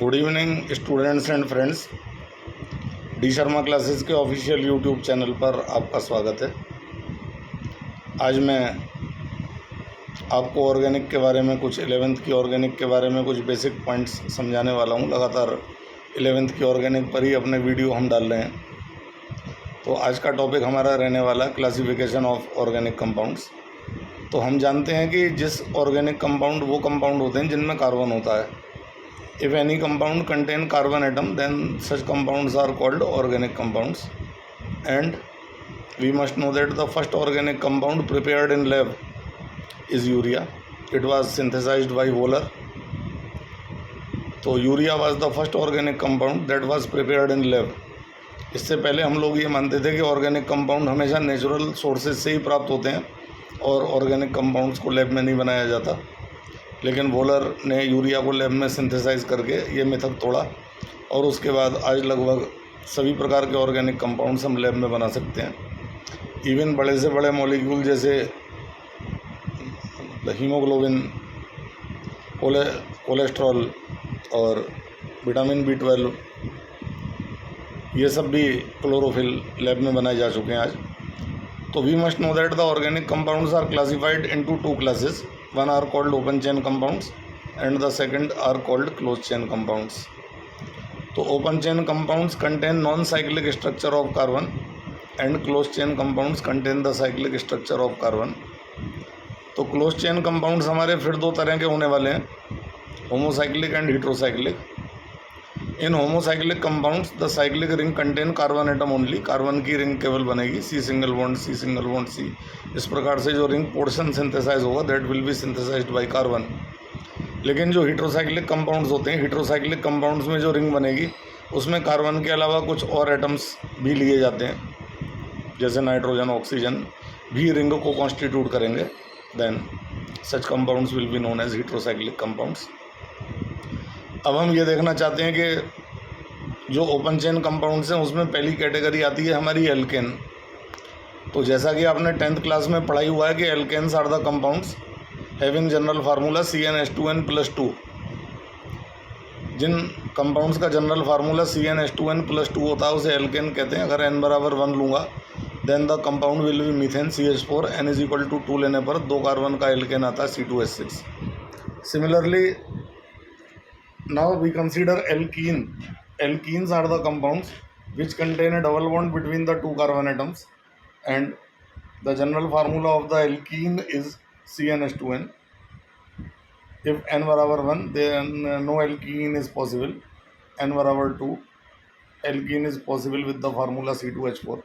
Good evening students and friends. D Sharma classes के official YouTube channel पर आपका स्वागत है। आज मैं आपको ऑर्गेनिक के बारे में कुछ 11th की ऑर्गेनिक के बारे में कुछ बेसिक पॉइंट्स समझाने वाला हूं। लगातार 11th की ऑर्गेनिक पर ही अपने वीडियो हम डाल रहे हैं। तो आज का टॉपिक हमारा रहने वाला क्लासिफिकेशन ऑफ ऑर्गेनिक कंपाउंड्स। तो हम जानते हैं कि जिस ऑर्गेनिक कंपाउंड वो कंपाउंड होते हैं जिनमें कार्बन होता है। If any compound contain carbon atom, then such compounds are called organic compounds. And we must know that the first organic compound prepared in lab is urea. It was synthesized by Wohler. तो urea was the first organic compound that was prepared in lab. इससे पहले हम लोग ये मानते थे कि organic compound हमेशा नेचुरल सोर्सेज से ही प्राप्त होते हैं और ऑर्गेनिक कंपाउंड्स को लैब में नहीं बनाया जाता। लेकिन वोलर ने यूरिया को लैब में सिंथेसाइज करके ये मेथड तोड़ा और उसके बाद आज लगभग सभी प्रकार के ऑर्गेनिक कंपाउंड्स हम लैब में बना सकते हैं। इवन बड़े से बड़े मॉलिक्यूल जैसे हीमोग्लोबिन, कोलेस्ट्रॉल और विटामिन B12, ये सब भी क्लोरोफिल लैब में बनाए जा चुके हैं आज। तो we must know that the organic compounds are classified into two classes. One are called open chain compounds and the second are called closed chain compounds. तो open chain compounds contain non-cyclic structure of carbon and closed chain compounds contain the cyclic structure of carbon. तो closed chain compounds हमारे फिर दो तरह के होने वाले हैं, homocyclic and heterocyclic. In homocyclic compounds the cyclic ring contain carbon atom only. Carbon की रिंग केवल बनेगी, C single bond C single bond C. इस प्रकार से जो रिंग पोर्शन सिंथेसाइज होगा that will be synthesised by carbon. लेकिन जो हीट्रोसाइक्लिक कंपाउंड्स होते हैं, हीट्रोसाइक्लिक कंपाउंड्स में जो रिंग बनेगी उसमें कार्बन के अलावा कुछ और एटम्स भी लिए जाते हैं, जैसे नाइट्रोजन, ऑक्सीजन भी रिंग को कॉन्स्टिट्यूट करेंगे. Then such compounds will be known as heterocyclic compounds. अब हम ये देखना चाहते हैं कि जो ओपन चेन कंपाउंड्स हैं उसमें पहली कैटेगरी आती है हमारी एल्केन. तो जैसा कि आपने 10th क्लास में पढ़ाई हुआ है कि alkanes are the compounds having general formula CnH2n+2. जिन कंपाउंड्स का जनरल फार्मूला CnH2n+2 होता है उसे एल्केन कहते हैं. अगर n बराबर 1 लूँगा then the compound will be methane CH4. n = 2 लेने पर 2 कार्बन का एल्केन आता है C2H6. Similarly now we consider alkene. Alkenes are the compounds which contain a double bond between the two carbon atoms and the general formula of the alkene is CnH2n. If n बराबर 1 then no alkene is possible. n बराबर 2 alkene is possible with the formula C2H4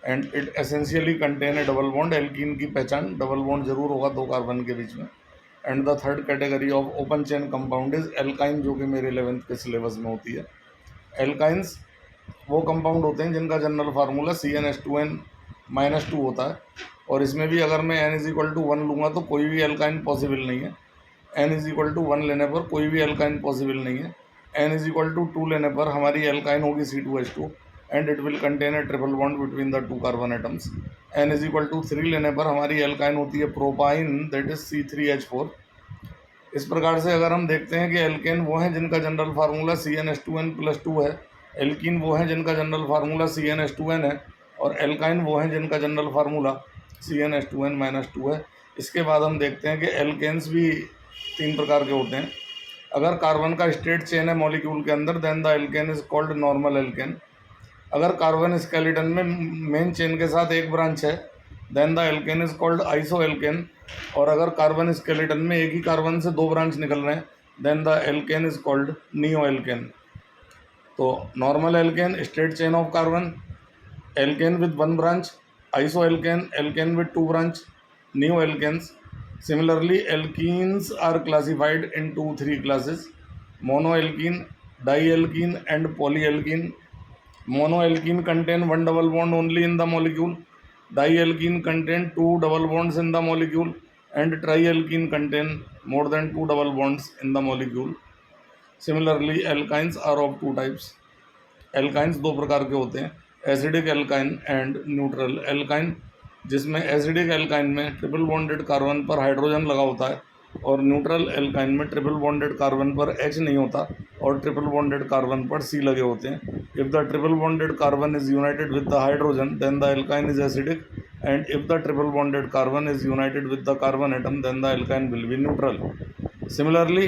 and it essentially contain a double bond. alkene की पहचान double bond जरूर होगा दो carbon के बीच में. And the third category of open chain compound is alkyne, जो कि मेरे 11th के सिलेबस में होती है. एल्काइंस वो कंपाउंड होते हैं जिनका जनरल फार्मूला CnH2n-2 होता है और इसमें भी अगर मैं n = 1 लूँगा तो कोई भी एल्काइन पॉसिबल नहीं है. n = 1 लेने पर कोई भी एल्काइन पॉसिबल नहीं है. n = 2 लेने पर हमारी एल्काइन होगी C2H2 and it will contain a triple bond between the two carbon atoms. n = 3 लेने पर हमारी एल्काइन होती है प्रोपाइन, दैट इज C3H4. इस प्रकार से अगर हम देखते हैं कि एल्केन वो हैं जिनका जनरल फार्मूला CnH2n+2 है, एल्कीन वो हैं जिनका जनरल फार्मूला CnH2n है और एल्काइन वो हैं जिनका जनरल फार्मूला CnH2n-2 है. इसके बाद हम देखते हैं कि एल्केन्स भी 3 प्रकार के होते हैं. अगर कार्बन का स्ट्रेट चेन है मॉलिक्यूल के अंदर then the alkane is called normal alkane. अगर कार्बन स्केलेटन में मेन चेन के साथ एक ब्रांच है then the alkane is called iso alkane. और अगर कार्बन स्केलेटन में एक ही कार्बन से 2 ब्रांच निकल रहे हैं then the alkane is called neo alkane. तो normal alkane straight chain of carbon, alkane with 1 branch, iso alkane, alkane with 2 branch, neo alkanes. Similarly alkenes are classified into 3 classes: mono alkene, di alkene and poly alkene. Mono alkene contain 1 double bond only in the molecule. Dialkene contain 2 double bonds in the molecule and trialkene contain more than 2 double bonds in the molecule. Similarly, alkynes are of 2 types. Alkynes 2 प्रकार के होते हैं, acidic alkyne and neutral alkyne, जिसमें acidic alkyne में triple bonded carbon पर hydrogen लगा होता है और न्यूट्रल एल्काइन में ट्रिपल बॉन्डेड कार्बन पर H नहीं होता और ट्रिपल बॉन्डेड कार्बन पर C लगे होते हैं। If the triple bonded carbon is united with the hydrogen then the alkyne is acidic, and if the triple bonded carbon is united with the carbon atom then the alkyne will be neutral. Similarly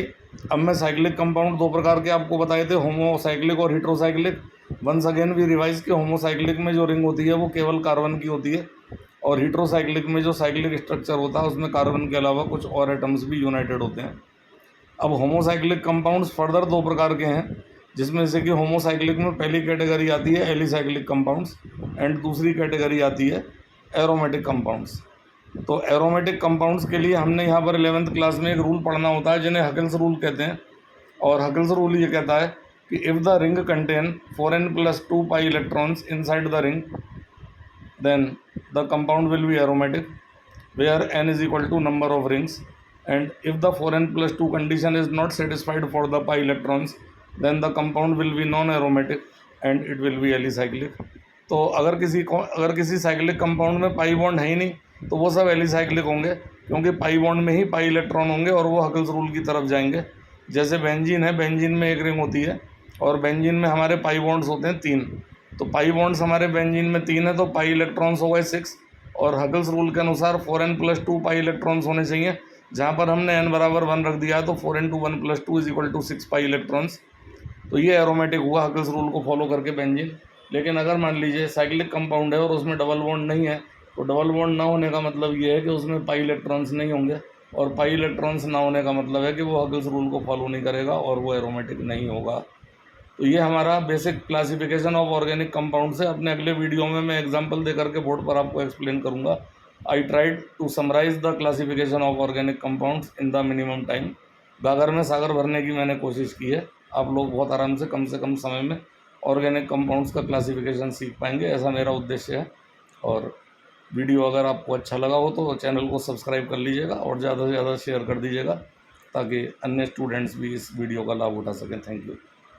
अब मैं cyclic compound दो प्रकार के आपको बताए थे, homocyclic और heterocyclic. Once again we revise के होमोसाइक्लिक में जो रिंग होती है वो केवल कार्बन की होती है, और हेट्रोसाइक्लिक में जो साइक्लिक स्ट्रक्चर होता है उसमें कार्बन के अलावा कुछ और एटम्स भी यूनाइटेड होते हैं। अब होमोसाइक्लिक कंपाउंड्स फर्दर दो प्रकार के हैं, जिसमें से कि होमोसाइक्लिक में पहली कैटेगरी आती है एलिसाइक्लिक कंपाउंड्स एंड दूसरी कैटेगरी आती है एरोमेटिक कंपाउंड्स। तो एरोमेटिक कंपाउंड्स के लिए हमने यहाँ पर 11th क्लास में एक रूल पढ़ना होता है जिन्हें हकल्स रूल कहते हैं, और हकल्स रूल ये कहता है कि if the ring contain 4n+2 pi electrons inside the ring then the compound will be aromatic where n is equal to number of rings, and if the 4n+2 condition is not satisfied for the pi electrons then the compound will be non-aromatic and it will be alicyclic। तो अगर किसी cyclic compound में pi bond है ही नहीं तो वो सब alicyclic होंगे, क्योंकि पाई बॉन्ड में ही पाई इलेक्ट्रॉन होंगे और वो हकल्स रूल की तरफ जाएंगे। जैसे बेंजीन है, बेंजीन में एक रिंग होती है और बेंजीन में हमारे पाई बॉन्ड्स होते हैं 3, तो पाई बॉन्ड्स हमारे बेंजीन में 3 है तो पाई इलेक्ट्रॉन्स हो गए 6, और हकल्स रूल के अनुसार 4n+2 पाई इलेक्ट्रॉन्स होने चाहिए। जहाँ पर हमने n बराबर 1 रख दिया है तो 4n × 1+2 is equal to 6 pi electrons. तो ये एरोमेटिक हुआ हकल्स रूल को फॉलो करके बेंजीन। लेकिन अगर मान लीजिए साइक्लिक कंपाउंड है और उसमें डबल बॉन्ड नहीं है, तो डबल बॉन्ड ना होने का मतलब ये है कि उसमें पाई इलेक्ट्रॉन्स नहीं होंगे, और पाई इलेक्ट्रॉन्स ना होने का मतलब है कि वो हकल्स रूल को फॉलो नहीं करेगा और वो एरोमेटिक नहीं होगा। तो ये हमारा basic classification of organic compounds है। अपने अगले वीडियो में मैं एग्जांपल दे करके बोर्ड पर आपको एक्सप्लेन करूंगा। I tried to summarise the classification of organic compounds in the minimum time. गागर में सागर भरने की मैंने कोशिश की है। आप लोग बहुत आराम से कम समय में ऑर्गेनिक कंपाउंड्स का क्लासिफिकेशन सीख पाएंगे, ऐसा मेरा उद्देश्य है। और वीडियो अगर आपको अच्छा लगा हो तो चैनल को सब्सक्राइब कर लीजिएगा और ज़्यादा से ज़्यादा शेयर कर दीजिएगा ताकि अन्य स्टूडेंट्स भी इस वीडियो का लाभ उठा सकें। Thank you.